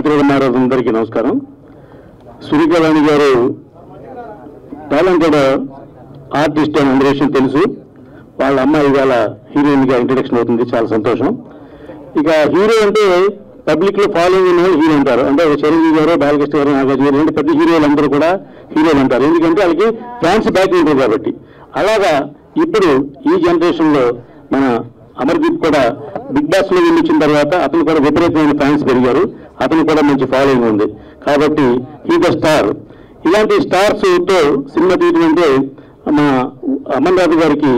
పత్రికా మహారాజులందరికీ నమస్కారం. సురేఖవాణి గారు టాలెంటెడ్ ఆర్టిస్ట్ అని అందరి విషయం తెలుసు. వాళ్ళ అమ్మాయి ఇవాళ హీరోయిన్గా ఇంట్రడక్షన్ అవుతుంది, చాలా సంతోషం. ఇక హీరో అంటే పబ్లిక్ లో ఫాలోయింగ్ ఉన్న హీరో అంటారు. అంటే చిరంజీవి గారు, బాలకృష్ణ గారు, నాగార్జున గారు, పెద్ద హీరోలు అందరూ కూడా హీరోలు అంటారు. ఎందుకంటే వాళ్ళకి ఫ్యాన్స్ బ్యాక్ ఉంటుంది కాబట్టి. అలాగా ఇప్పుడు ఈ జనరేషన్ లో మన అమర్దీప్ కూడా బిగ్ బాస్ లో వెళ్ళొచ్చిన తర్వాత అతను కూడా విపరీతమైన ఫ్యాన్స్ పెరిగారు. అతను కూడా మంచి ఫాలోయింగ్ ఉంది కాబట్టి హీ ద స్టార్. ఇలాంటి స్టార్స్ తో సినిమా తీయడం అంటే మన అమన్ రాజు గారికి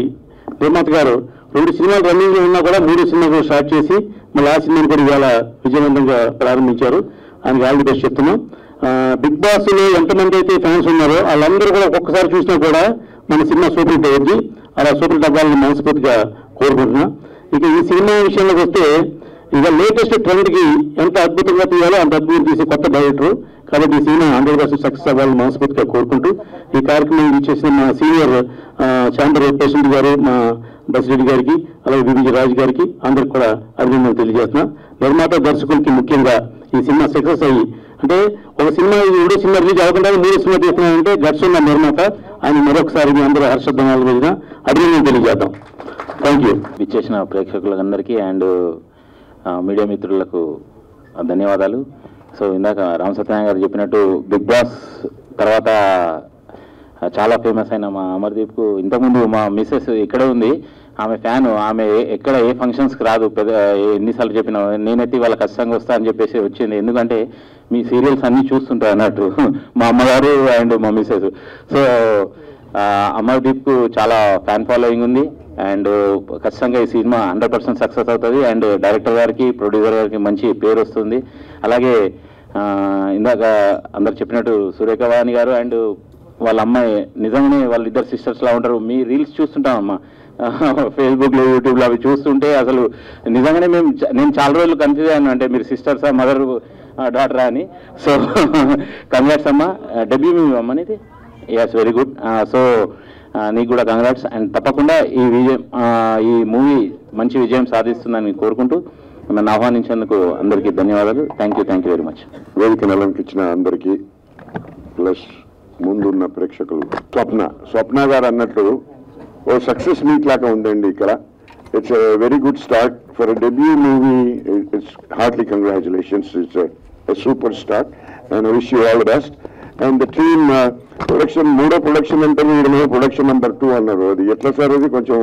నిర్మాత గారు 2 సినిమాలు రన్నింగ్ లో ఉన్నా కూడా 3 సినిమాలు స్టార్ట్ చేసి మళ్ళీ ఆ సినిమాను కూడా ఇవాళ విజయవంతంగా ప్రారంభించారు. ఆయనకి ఆల్ ది బెస్ట్ చెప్తున్నాం. బిగ్ బాస్ లో ఎంతమంది అయితే ఫ్యాన్స్ ఉన్నారో వాళ్ళందరూ కూడా ఒక్కొక్కసారి చూసినా కూడా మన సినిమా సూపర్ హిట్ అవుద్ది. అలా సూపర్ హిట్ అవ్వాలని మనస్ఫూర్తిగా కోరుకుంటున్నా. ఇక ఈ సినిమా విషయంలోకి వస్తే ఇక లేటెస్ట్ ట్రెండ్ కి ఎంత అద్భుతంగా తీయాలో అంత అద్భుతం తీసే కొత్త డైరెక్టర్ కాబట్టి ఈ సినిమా 100% సక్సెస్ అవ్వాలని మనస్ఫూర్తిగా కోరుకుంటూ ఈ కార్యక్రమం ఇచ్చేసిన మా సీనియర్ ఛాంబర్ ప్రెసిడెంట్ గారు, మా బసిరెడ్డి గారికి, అలాగే వివిజ రాజు గారికి అందరికి కూడా అభినందనలు తెలియజేస్తున్నా. నిర్మాత దర్శకులకి ముఖ్యంగా ఈ సినిమా సక్సెస్ అయ్యి అంటే ఒక సినిమా 2 సినిమా రిలీజ్ అవ్వకుండా 3 సినిమా తీస్తున్నాయంటే గట్స్ ఉన్న నిర్మాత ఆయన మరొకసారి మీ అందరూ హర్షధ్వానాల రోజున అభినందనలు తెలియజేద్దాం. Thank you. విచ్చేసిన ప్రేక్షకులందరికీ అండ్ మీడియా మిత్రులకు ధన్యవాదాలు. సో ఇందాక రామ్ సత్యనారాయణ గారు చెప్పినట్టు బిగ్ బాస్ తర్వాత చాలా ఫేమస్ అయిన మా అమర్దీప్కు ఇంతకుముందు మా మిస్సెస్ ఇక్కడే ఉంది, ఆమె ఫ్యాన్. ఆమె ఎక్కడ ఏ ఫంక్షన్స్కి రాదు, ఎన్నిసార్లు చెప్పినా నేనైతే వాళ్ళ ఖచ్చితంగా వస్తా అని చెప్పేసి వచ్చింది. ఎందుకంటే మీ సీరియల్స్ అన్నీ చూస్తుంటారు అన్నట్టు మా అమ్మగారు అండ్ మా మిస్సెస్. సో అమర్దీప్కు చాలా ఫ్యాన్ ఫాలోయింగ్ ఉంది అండ్ ఖచ్చితంగా ఈ సినిమా 100% సక్సెస్ అవుతుంది అండ్ డైరెక్టర్ గారికి, ప్రొడ్యూసర్ గారికి మంచి పేరు వస్తుంది. అలాగే ఇందాక అందరు చెప్పినట్టు సురేఖవాణి గారు అండ్ వాళ్ళ అమ్మాయి నిజంగానే వాళ్ళిద్దరు సిస్టర్స్ లా ఉంటారు. మీ రీల్స్ చూస్తుంటామమ్మా ఫేస్బుక్లో, యూట్యూబ్లో అవి చూస్తుంటే అసలు నిజంగానే నేను చాలా రోజులు కన్ఫ్యూజ్ అయ్యాను, అంటే మీరు సిస్టర్సా, మదర్ డాటరా అని. సో కంగ్రాట్స్ అమ్మా, డెబ్యూ మూవీ అమ్మ ఇది. Yes, very good. సో నీకు కూడా కంగ్రాట్స్ అండ్ తప్పకుండా ఈ మూవీ మంచి విజయం సాధిస్తుందని కోరుకుంటూ నన్ను ఆహ్వానించేందుకు అందరికీ ధన్యవాదాలు. Thank you very much. వేదికను అలంకరించిన అందరికీ ప్లస్ ముందున్న ప్రేక్షకులు. స్వప్న గారు అన్నట్లు ఓ సక్సెస్ మీట్ లాగా ఉందండి ఇక్కడ. It's a very good start for a debut movie. It's Hartley congratulations. It's a super start and wish you all the best. And the team production, 3వ ప్రొడక్షన్ అంటే మీరు ప్రొడక్షన్ నెంబర్ 2 అన్నారు. అది ఎట్లా sir? అది కొంచెం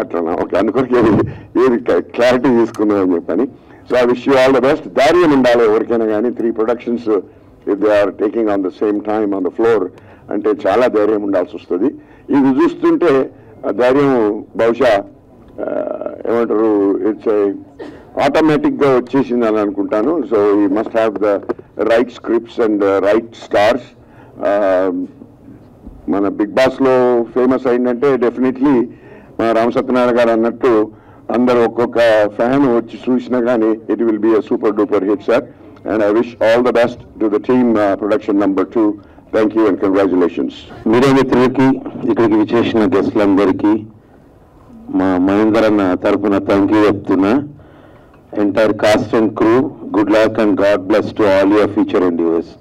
అట్లా ఓకే అనుకోరికి ఏది క్లారిటీ తీసుకుందామని చెప్పని. So I wish you all the best. ధైర్యం ఉండాలి ఎవరికైనా కానీ. 3 productions if they are taking on the same time on the floor అంటే చాలా ధైర్యం ఉండాల్సి వస్తుంది. ఇది చూస్తుంటే ధైర్యం బహుశా ఏమంటారు, ఇట్స్ ఆటోమేటిక్ గా వచ్చేసింది అని అనుకుంటాను. So you must have the right scripts and right stars. మన బిగ్ బాస్ లో ఫేమస్ అయిందంటే డెఫినెట్లీ రామ్ సత్యనారాయణ గారు అన్నట్టు అందరు ఒక్కొక్క ఫ్యాన్ వచ్చి చూసినా కానీ it will be a super duper hit sir. And I wish all the best to the team production number 2. Thank you and congratulations. Media మిత్రులకి, ఇక్కడికి విచ్చేసిన గెస్టులందరికీ మా మహేందర్ అన్న తరఫున థ్యాంక్ యూ చెప్తున్నా. Entire cost and crew, good luck and God bless to all your future endeavours.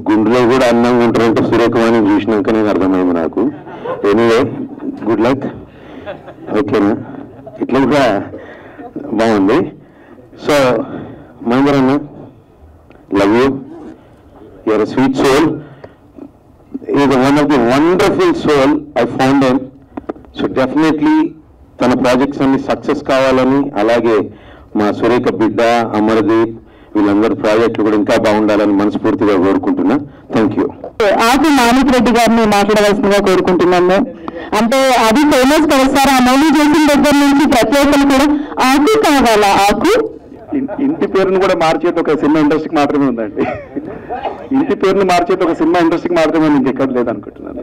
గుండెలో కూడా అందంగా ఉంటారంటే సురేఖవాణి చూసినాక నేను అర్థమైంది నాకు. Anyway, good luck. ఓకేనా? ఇట్లా కూడా బాగుంది. సో మహేందర్ అన్న, love you. Your sweet soul. Is one of the wonderful soul I found him. So definitely తన ప్రాజెక్ట్స్ అన్ని సక్సెస్ కావాలని, అలాగే మా సురేఖ బిడ్డ అమర్దీప్ వీళ్ళందరూ ప్రాజెక్టులు కూడా ఇంకా బాగుండాలని మనస్ఫూర్తిగా కోరుకుంటున్నా. Thank you. ఆకు మాణిక్ రెడ్డి గారిని మాట్లాడవలసిందిగా కోరుకుంటున్నాము. అంటే అది ఫేమస్ కదా సార్, ఆ మూవీ చేసిన దగ్గర నుంచి ప్రతి ఒక్కరు కూడా ఆకు కావాలా, ఆకు. ఇంటి పేరును కూడా మార్చేది ఒక సినిమా ఇండస్ట్రీకి మాత్రమే ఉందండి. ఇంటి పేరును మార్చేది ఒక సినిమా ఇండస్ట్రీకి మాత్రమే ఉంది, ఇంకెక్కడ లేదనుకుంటున్నాను.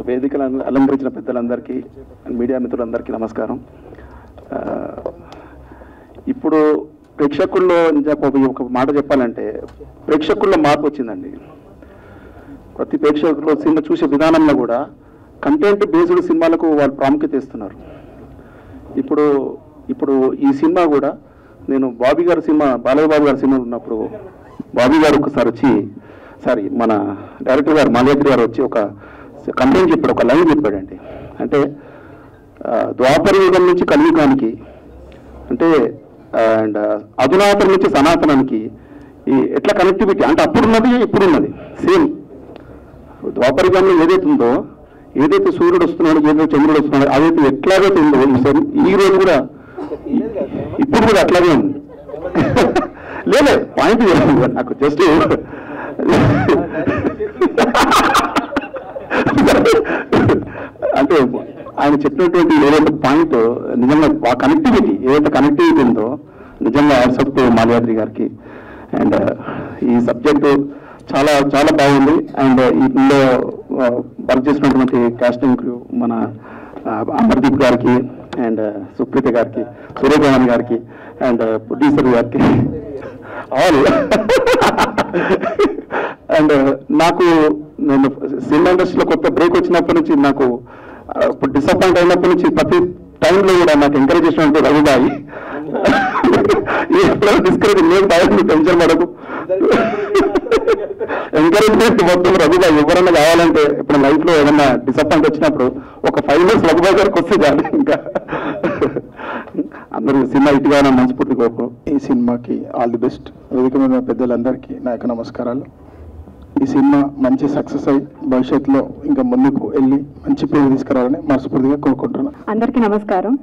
వేదికలు అలంకరించిన పెద్దలందరికీ, మీడియా మిత్రులందరికీ నమస్కారం. ఇప్పుడు ప్రేక్షకుల్లో ఒక మాట చెప్పాలంటే ప్రేక్షకుల్లో మార్పు వచ్చిందండి. ప్రతి ప్రేక్షకులు సినిమా చూసే విధానంలో కూడా కంటెంట్ బేస్డ్ సినిమాలకు వాళ్ళు ప్రాముఖ్యత ఇస్తున్నారు. ఇప్పుడు ఈ సినిమా కూడా నేను బాబీ గారి సినిమా బాలయ్య బాబు గారి సినిమా ఉన్నప్పుడు బాబీ గారు ఒకసారి మన డైరెక్టర్ గారు మాల్యాద్రి గారు వచ్చి ఒక కంటెంట్ చెప్పాడు, ఒక లైన్ చెప్పాడండి. అంటే ద్వాపర యుగం నుంచి కలియుగానికి అంటే అండ్ అధునాతనం నుంచి సనాతనానికి ఈ ఎట్లా కనెక్టివిటీ అంటే అప్పుడున్నది ఇప్పుడున్నది సేమ్. ద్వాపర యుగంలో ఏదైతే ఉందో, ఏదైతే సూర్యుడు వస్తున్నాడు, ఏదైతే చంద్రుడు వస్తున్నాడు, అదైతే ఎట్లాగైతే ఉందో ఈ రోజు కూడా ఇప్పుడు కూడా అట్లాగే ఉంది. లేదు పాయింట్ నాకు జస్ట్ అంటే ఆయన చెప్పినటువంటి ఏదైతే పాయింట్ నిజంగా ఆ కనెక్టివిటీ ఏదైతే కనెక్టివిటీ ఉందో నిజంగా యాక్సెప్ట్ మాల్యాద్రి గారికి. అండ్ ఈ సబ్జెక్టు చాలా చాలా బాగుంది. అండ్ ఇందులో వర్క్ చేసినటువంటి కాస్టింగ్ క్రూ మన అమర్దీప్ గారికి అండ్ సుప్రీత గారికి, సూర్యభవన్ గారికి అండ్ ప్రొడ్యూసర్ గారికి ఆల్. అండ్ నేను సినిమా ఇండస్ట్రీలో కొత్త బ్రేక్ వచ్చినప్పటి నుంచి నాకు డిసప్పాయింట్ అయినప్పటి నుంచి ప్రతి టైంలో కూడా నాకు ఎంకరేజ్ చేసినట్టు రఘుబాయి డిస్కరేజ్ నేను బాగా టెన్షన్ పడకు ఎంకరేజ్మెంట్ మొత్తం రఘుబాయి. ఎవరన్నా కావాలంటే ఇప్పుడు లైఫ్ లో ఏదన్నా డిసప్పాయింట్ వచ్చినప్పుడు ఒక 5 years రఘుబాయి గారికి వస్తే చాలు. ఇంకా అందరూ సినిమా ఇటుగా మనస్ఫూర్తి కోరుకో. ఈ సినిమాకి ఆల్ ది బెస్ట్. వేదిక మీద పెద్దలందరికీ నా యొక్క నమస్కారాలు. ఈ సినిమా మంచి సక్సెస్ అయ్యి భవిష్యత్తులో ఇంకా ముందుకు వెళ్ళి మంచి పేరు తీసుకురావాలని మనస్ఫూర్తిగా కోరుకుంటున్నాను. అందరికీ నమస్కారం.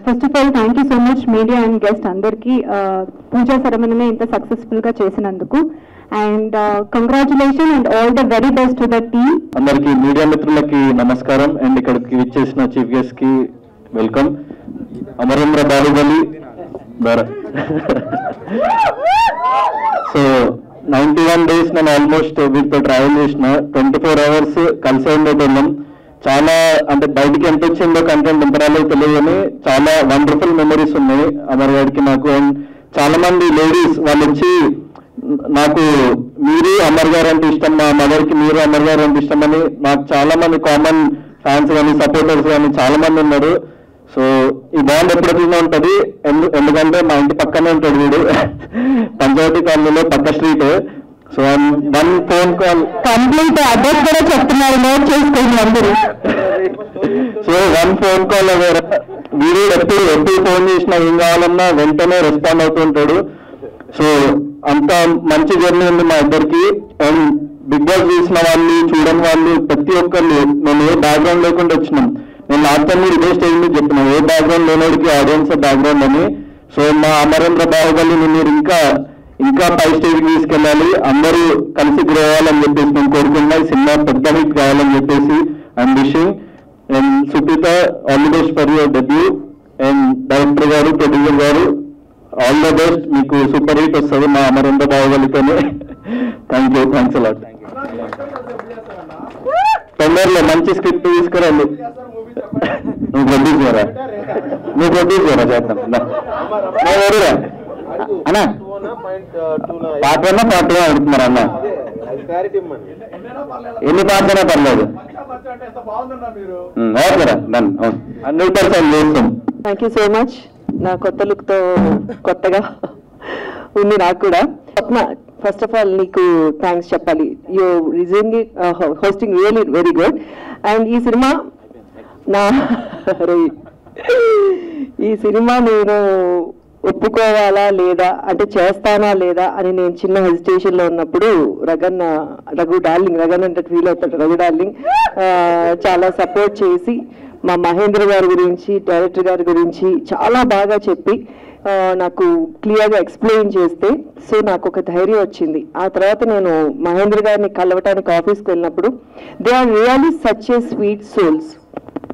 First of all thank you so much media and guest అందరికీ పూజా సెరమనీని ఇంత సక్సెస్ఫుల్ గా చేసినందుకు. And congratulation and all the very best to the team. అందరికీ మీడియా మిత్రులకి నమస్కారం. అండ్ ఇక్కడికి విచ్చేసిన చీఫ్ గెస్ట్ కి welcome. Amarendra Baahubali so 91 days నేను ఆల్మోస్ట్ వీటితో ట్రావెల్ చేసిన. 24 hours కలిసే ఉండేటోళ్ళం. చాలా అంటే బయటికి ఎంత వచ్చిందో కంటెంట్ ఎంత రాలేదు తెలియదు కానీ చాలా వండర్ఫుల్ మెమరీస్ ఉన్నాయి అమర్ గారికి నాకు. అండ్ చాలా మంది లేడీస్ వాళ్ళు వచ్చి నాకు మీరు అమర్ గారు అంటే ఇష్టం, మా మదర్కి మీరు అమర్ గారు అంటే ఇష్టం అని నాకు చాలా మంది కామన్ ఫ్యాన్స్ కానీ సపోర్టర్స్ కానీ చాలా మంది ఉన్నారు. సో ఈ బాండ్ ఎప్పుడైనా ఉంటుంది ఎందుకంటే మా ఇంటి పక్కనే ఉంటాడు వీడు, పంచాయతీ కాలనీలో పక్క street. So 1 phone call complete address కూడా చెప్తున్నారు, నోట్ చేసుకోండి అందరూ. సో 1 phone call వీడు ఎప్పుడు ఫోన్ చేసినా ఏం కావాలన్నా వెంటనే రెస్పాండ్ అవుతుంటాడు. సో అంత మంచి జర్నీ ఉంది మా ఇద్దరికి. అండ్ బిగ్ బాస్ చూసిన వాళ్ళు చూడని వాళ్ళు ప్రతి ఒక్కళ్ళు మేము ఏ బ్యాక్గ్రౌండ్ లేకుండా వచ్చినాం. నేను లాస్ట్ టైం ఇదే స్టేజ్ మీద చెప్పిన ఏ బ్యాక్గ్రౌండ్ లేనోడికి ఆడియన్స్ బ్యాక్గ్రౌండ్ అని. సో మా అమరేంద్ర బాహుబలిని మీరు ఇంకా పై స్టేజ్కి తీసుకెళ్ళాలి, అందరూ కలిసి గ్రో అవ్వాలని చెప్పేసి నేను కోరుకున్నా. ఈ సినిమా పెద్ద హిట్ కావాలని చెప్పేసి I'm wishing. And Supreetha all the best for your debut. And director గారు, ప్రొడ్యూసర్ గారు ఆల్ ద బెస్ట్. మీకు సూపర్ హిట్ వస్తుంది మా అమరేంద్ర బాహుబలితోనే. Thank you, thanks a lot. తొందరలో మంచి స్క్రిప్ట్ తీసుకురండి. నువ్వు ప్రొడ్యూస్ చేయరా చేద్దాం అన్నా. పార్ట్ 1 పార్ట్ 2 అడుగుతున్నారు అన్న. ఎన్ని పార్ట్స్ అయినా పర్లేదు. ఓకేరా డన్ 100% చేస్తాం. Thank you so much. నా కొత్త లుక్ తో కొత్తగా ఉంది నాకు కూడా. ఫస్ట్ ఆఫ్ ఆల్ నీకు థ్యాంక్స్ చెప్పాలి. You recently hosting really very good. And ఈ సినిమా నేను ఒప్పుకోవాలా లేదా అంటే చేస్తానా లేదా అని నేను చిన్న హెజిటేషన్ లో ఉన్నప్పుడు రఘు డార్లింగ్ అంటే ఫీల్ అవుతాడు రఘు డార్లింగ్ చాలా సపోర్ట్ చేసి మా మహేంద్ర గారి గురించి డైరెక్టర్ గారి గురించి చాలా బాగా చెప్పి నాకు క్లియర్గా ఎక్స్ప్లెయిన్ చేస్తే సో నాకు ఒక ధైర్యం వచ్చింది. ఆ తర్వాత నేను మహేంద్ర గారిని కలవటానికి ఆఫీస్కి వెళ్ళినప్పుడు they are really such a sweet souls,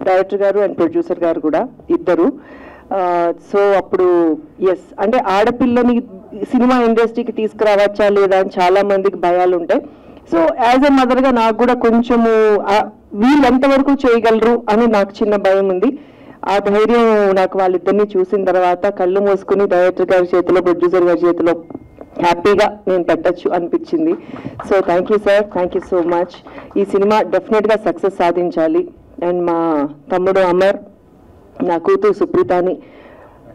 director గారు అండ్ ప్రొడ్యూసర్ గారు కూడా ఇద్దరు. సో అప్పుడు ఎస్ అంటే ఆడపిల్లని సినిమా ఇండస్ట్రీకి తీసుకురావచ్చా లేదా అని చాలా మందికి భయాలు ఉంటాయి. సో యాజ్ ఎ మదర్గా నాకు కూడా కొంచెము వీళ్ళు ఎంతవరకు చేయగలరు అని నాకు చిన్న భయం ఉంది. ఆ ధైర్యం నాకు వాళ్ళిద్దరిని చూసిన తర్వాత కళ్ళు మూసుకుని డైరెక్టర్ గారి చేతిలో ప్రొడ్యూసర్ గారి చేతిలో హ్యాపీగా నేను పెట్టచ్చు అనిపించింది. So thank you sir, thank you so much. ఈ సినిమా డెఫినెట్గా సక్సెస్ సాధించాలి. అండ్ మా తమ్ముడు అమర్, నా కూతురు సుప్రీతని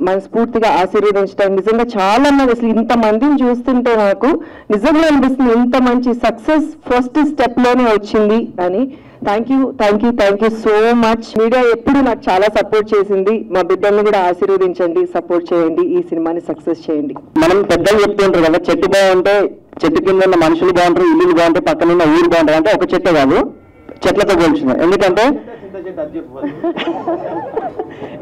మనస్ఫూర్తిగా ఆశీర్వదించడం. నిజంగా చాలా మంది, అసలు ఇంతమందిని చూస్తుంటే నాకు నిజంగా అనిపిస్తుంది ఇంత మంచి సక్సెస్ ఫస్ట్ స్టెప్లోనే వచ్చింది అని. Thank you so much. Media ఎప్పుడు నాకు చాలా సపోర్ట్ చేసింది. మా బిడ్డల్ని కూడా ఆశీర్వదించండి, సపోర్ట్ చేయండి, ఈ సినిమాని సక్సెస్ చేయండి. మనం పెద్దలు చెప్తూ ఉంటారు కదా, చెట్టు బాగుంటే చెట్టు కింద ఉన్న మనుషులు బాగుంటారు, ఇల్లులు బాగుంటే పక్కన ఉన్న ఊరు బాగుంటారు. అంటే ఒక చెట్టే కాదు, చెట్లతో పోల్చున్నారు.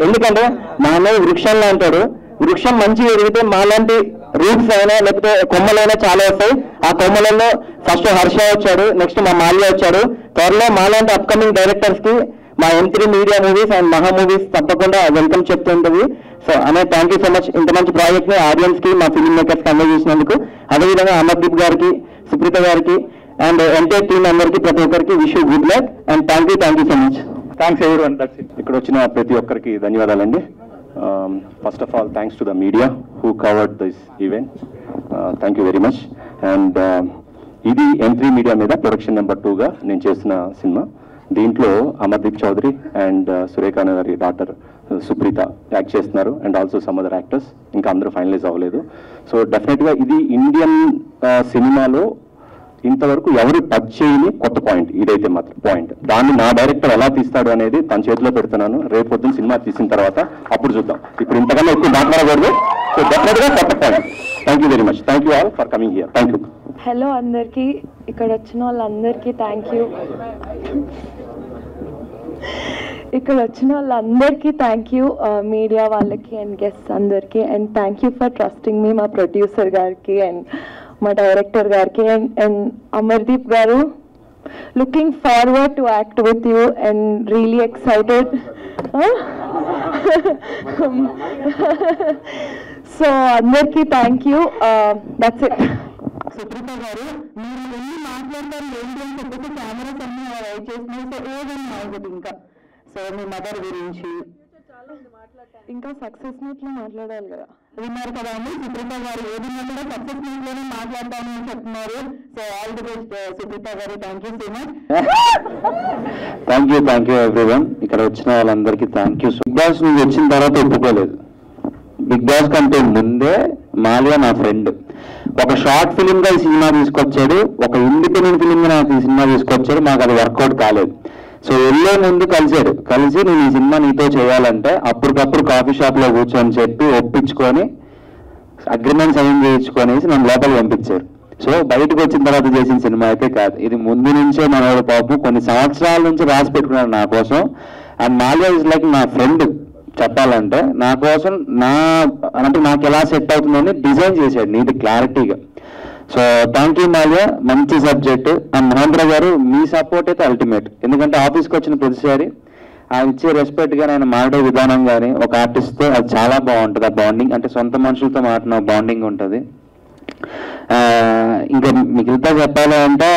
ఎందుకంటే మా అన్నయ్య వృక్షంలో అంటాడు, వృక్షం మంచిగా ఎదిగితే మాలాంటి రూట్స్ అయినా లేకపోతే కొమ్మలైనా చాలా వస్తాయి. ఆ కొమ్మలలో ఫస్ట్ హర్ష వచ్చాడు, నెక్స్ట్ మా మాల్య వచ్చాడు. త్వరలో మాలాంటి అప్కమింగ్ డైరెక్టర్స్ కి మా M3 మీడియా మూవీస్ అండ్ మహా మూవీస్ తప్పకుండా వెల్కమ్ చెప్తుంటది. సో అనే థ్యాంక్ యూ సో మచ్. ఇంత మంచి ప్రాజెక్ట్ ని ఆడియన్స్ కి, మా ఫిల్మ్ మేకర్స్ కి అందజేసినందుకు. అదేవిధంగా అమర్దీప్ గారికి, సుప్రీత గారికి అండ్ ఎంటైర్ టీమ్ అందరికీ, ప్రతి ఒక్కరికి wish you good luck and thank you so much. Thanks everyone. ఇక్కడ వచ్చిన ప్రతి ఒక్కరికి ధన్యవాదాలండి. First of all thanks to the media who covered this event. Thank you very much. And ఇది M3 మీడియా మీద ప్రొడక్షన్ నెంబర్ 2గా నేను చేసిన cinema. దీంట్లో అమర్దీప్ చౌదరి అండ్ సురేఖ గారి డాటర్ సుప్రీత యాక్ట్ చేస్తున్నారు and also some other actors. ఇంకా అందరూ ఫైనలైజ్ అవ్వలేదు. సో డెఫినెట్గా ఇది ఇండియన్ సినిమాలో ఇంతవరకు ఎవరు టచ్ చేయని కొత్త పాయింట్. ఇదైతే మాత్రం పాయింట్. దాన్ని నా డైరెక్టర్ ఎలా తీస్తాడు అనేది తన చేతిలో పెడుతున్నాను. రేపు పొద్దున్న సినిమా తీసిన తర్వాత అప్పుడు చూద్దాం. ఇప్పుడు ఇంతకన్నా ఎక్కువ మాట్లాడకూడదు. సో డెఫినెట్గా కొత్త point. Thank you very much. Thank you all for coming here. Thank you. Hello అందరికీ, ఇక్కడ వచ్చిన వాళ్ళందరికీ థ్యాంక్ యూ. మీడియా వాళ్ళకి అండ్ గెస్ట్స్ అందరికీ. And thank you for trusting me. మా ప్రొడ్యూసర్ గారికి అండ్ మా డైరెక్టర్ గారికి అండ్ అమర్దీప్ గారు, looking forward to act with you and really excited. So అందరికీ thank you. That's it. Supreetha గారు, మీరు ఎన్ని మాట్లాడతారు ఏంటి అని చెప్పేసి కెమెరాస్ అన్ని వెయిట్ చేసినాయి. సో ఏదైనా అవుతుంది ఇంకా. సో మీ మదర్ గురించి ఇంకా సక్సెస్ మీట్లో మాట్లాడాలి కదా. విన్నారు కదా అండి, సుప్రీత గారు ఏదైనా కూడా సక్సెస్ మీట్ లోనే మాట్లాడతామని చెప్తున్నారు. So all the best Supritha గారు. Thank you so much. Thank you everyone. ఇక్కడ వచ్చిన వాళ్ళందరికీ థ్యాంక్ యూ. బిగ్ బాస్ నుంచి వచ్చిన తర్వాత ఒప్పుకోలేదు. బిగ్ బాస్ కంటే ముందే మాల్యా నా ఫ్రెండ్. ఒక షార్ట్ ఫిలిం గా ఈ సినిమా తీసుకొచ్చాడు, ఒక ఇండిపెండెంట్ ఫిలిం గా నాకు ఈ సినిమా తీసుకొచ్చాడు. మాకు అది వర్కౌట్ కాలేదు. సో వెళ్ళే ముందు కలిసి నేను ఈ సినిమా నీతో చేయాలంటే అప్పటికప్పుడు కాఫీ షాప్ లో కూర్చొని చెప్పి ఒప్పించుకొని అగ్రిమెంట్ సైన్ చేయించుకొనేసి నన్ను లోపలికి పంపించారు. సో బయటకు వచ్చిన తర్వాత చేసిన సినిమా అయితే కాదు. ఇది ముందు నుంచే మనోడు పాపం కొన్ని సంవత్సరాల నుంచి రాసి పెట్టుకున్నాడు నా కోసం. అండ్ మాల్యా ఇస్ లైక్ నా ఫ్రెండ్. చెప్పాలంటే నా కోసం అంటే నాకు ఎలా సెట్ అవుతుందని డిజైన్ చేశాడు నీట్ క్లారిటీగా. So thank you Mallya. మంచి సబ్జెక్ట్. అండ్ మహేంద్ర గారు, మీ సపోర్ట్ అయితే అల్టిమేట్. ఎందుకంటే ఆఫీస్కి వచ్చిన ప్రతిసారి ఆయన ఇచ్చే రెస్పెక్ట్ కానీ ఆయన మాట్లాడే విధానం కానీ ఒక ఆర్టిస్ట్తో అది చాలా బాగుంటుంది. ఆ బాండింగ్ అంటే సొంత మనుషులతో మాట్లాడిన బాండింగ్ ఉంటుంది. ఇంకా మిగిలితే చెప్పాలంటే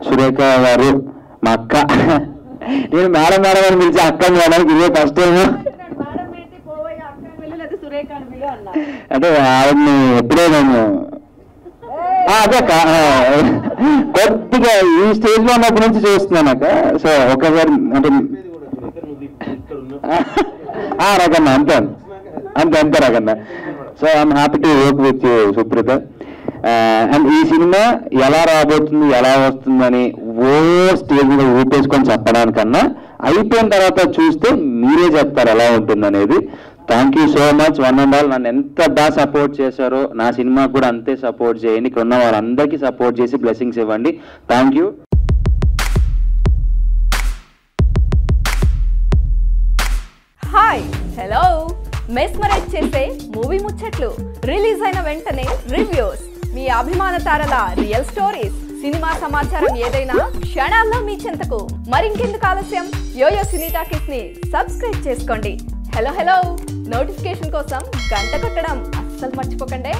సురేఖ గారు మా అక్క. నేను మేడం అని పిలిచి అక్క మేడం ఇదే ఫస్ట్ టైం. అంటే ఆవిడని ఎప్పుడో నేను అదే కొద్దిగా ఈ స్టేజ్ లో ఉన్నప్పటి నుంచి చూస్తున్నాను అక్క. సో ఒకసారి అంటే రకన్నా అంతే రకన్నా. So I'm happy to work with Supreetha. And ఈ సినిమా ఎలా రాబోతుంది, ఎలా వస్తుందని స్టేజ్ మీద ఊపేసుకొని చెప్పడానికన్నా అయిపోయిన తర్వాత చూస్తే మీరే చెప్తారు ఎలా ఉంటుంది అనేది. Thank you so much one and all. నన్ను ఎంత బాగా సపోర్ట్ చేశారో నా సినిమా కూడా అంతే సపోర్ట్ చేయండి. ఇక్కడ ఉన్న వాళ్ళందరికీ సపోర్ట్ చేసి బ్లెస్సింగ్స్ ఇవ్వండి. Thank you. Hi, hello. Mesmerize చేసే మూవీ ముచ్చట్లు, రిలీజ్ అయిన వెంటనే రివ్యూస్, మీ అభిమాన తారల రియల్ స్టోరీస్, సినిమా సమాచారం ఏదైనా క్షణాల్లో మీ చెంతకు. మరింకెందుకు ఆలస్యం, యోయో సినీ టాకీస్ ని సబ్స్క్రైబ్ చేసుకోండి. హలో నోటిఫికేషన్ కోసం గంట కొట్టడం అస్సలు మర్చిపోకండి.